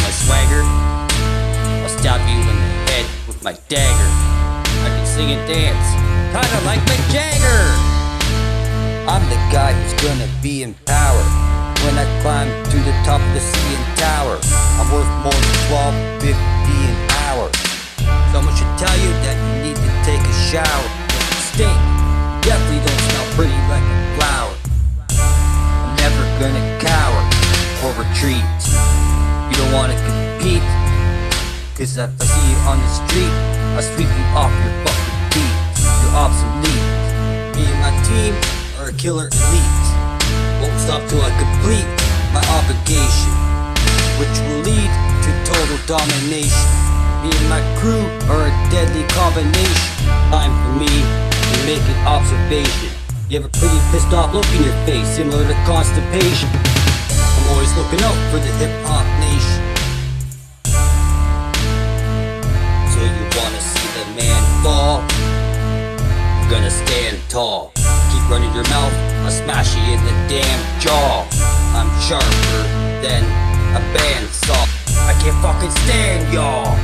my swagger, I'll stab you in the head with my dagger. I can sing and dance, kinda like Mick Jagger. I'm the guy who's gonna be in power when I climb to the top of the CN Tower. I'm worth more than $12.50 an hour. Someone should tell you that you need to take a shower. You stink, you definitely don't smell pretty like a flower. I'm never gonna cower or retreat. You don't wanna compete, cause if I see you on the street, I'll sweep you off your fucking feet. You're obsolete. Me and my team are a killer elite. Won't stop till I complete my obligation, which will lead to total domination. Me and my crew are a deadly combination. Time for me to make an observation. You have a pretty pissed off look in your face, similar to constipation. I'm always looking out for the hip-hop nation. So you wanna see the man fall? You're gonna stand tall. Keep running your mouth, I'll smash you in the damn jaw. I'm sharper than a bandsaw. I can't fucking stand y'all.